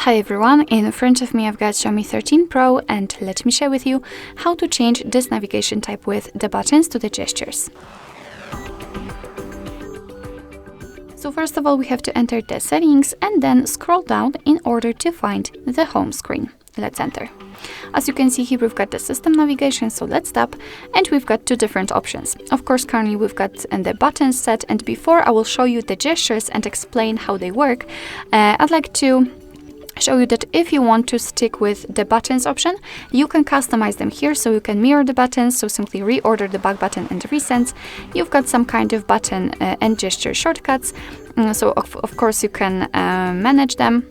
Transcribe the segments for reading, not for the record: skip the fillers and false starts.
Hi everyone, in front of me I've got Xiaomi 13 Pro and let me share with you how to change this navigation type with the buttons to the gestures. So first of all we have to enter the settings and then scroll down in order to find the home screen. Let's enter. As you can see here we've got the system navigation, so let's tap and we've got two different options. Of course currently we've got the buttons set, and before I will show you the gestures and explain how they work, I'd like to show you that if you want to stick with the buttons option, you can customize them here, so you can mirror the buttons, so simply reorder the back button and recents. You've got some kind of button and gesture shortcuts, so of course you can manage them.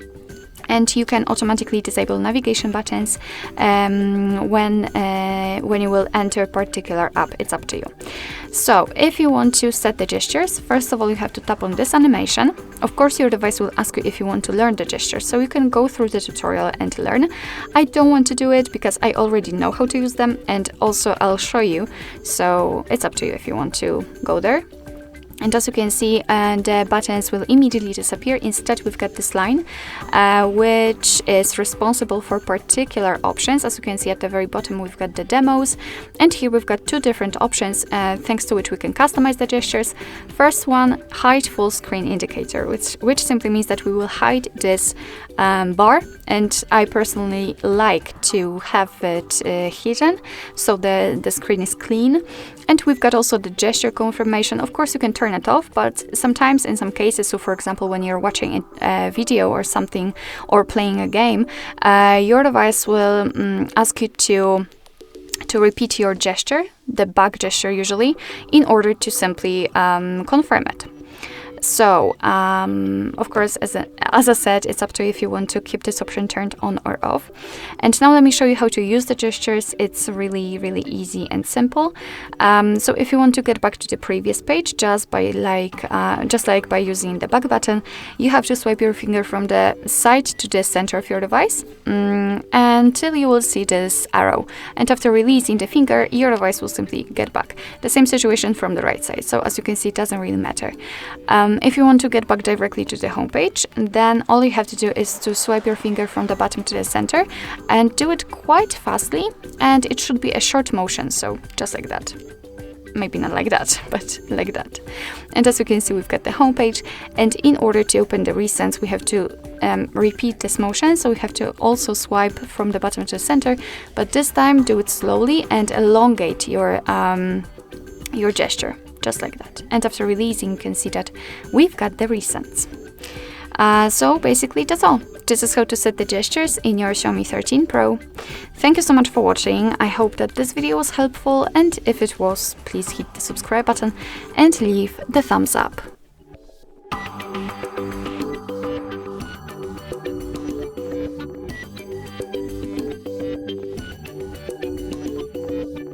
And you can automatically disable navigation buttons when you will enter a particular app. It's up to you. So if you want to set the gestures, first of all you have to tap on this animation. Of course your device will ask you if you want to learn the gestures, so you can go through the tutorial and learn. I don't want to do it because I already know how to use them, and also I'll show you, so it's up to you if you want to go there. And as you can see, the buttons will immediately disappear. Instead, we've got this line, which is responsible for particular options. As you can see at the very bottom, we've got the demos. And here we've got two different options, thanks to which we can customize the gestures. First one, hide full screen indicator, which simply means that we will hide this bar. And I personally like to have it hidden, so the screen is clean. And we've got also the gesture confirmation. Of course, you can turn it off, but sometimes in some cases, so for example, when you're watching a video or something or playing a game, your device will ask you to repeat your gesture, the back gesture usually, in order to simply confirm it. So, of course, as I said, it's up to you if you want to keep this option turned on or off. And now let me show you how to use the gestures. It's really, really easy and simple. So if you want to get back to the previous page, just like by using the back button, you have to swipe your finger from the side to the center of your device until you will see this arrow. And after releasing the finger, your device will simply get back. The same situation from the right side. So as you can see, it doesn't really matter. If you want to get back directly to the home page, then all you have to do is to swipe your finger from the bottom to the center and do it quite fastly, and it should be a short motion, so just like that. Maybe not like that, but like that. And as you can see, we've got the home page, and in order to open the recents, we have to repeat this motion, so we have to also swipe from the bottom to the center, but this time do it slowly and elongate your gesture. Just like that. And after releasing, you can see that we've got the recents. So basically that's all. This is how to set the gestures in your Xiaomi 13 Pro. Thank you so much for watching. I hope that this video was helpful, and if it was, please hit the subscribe button and leave the thumbs up.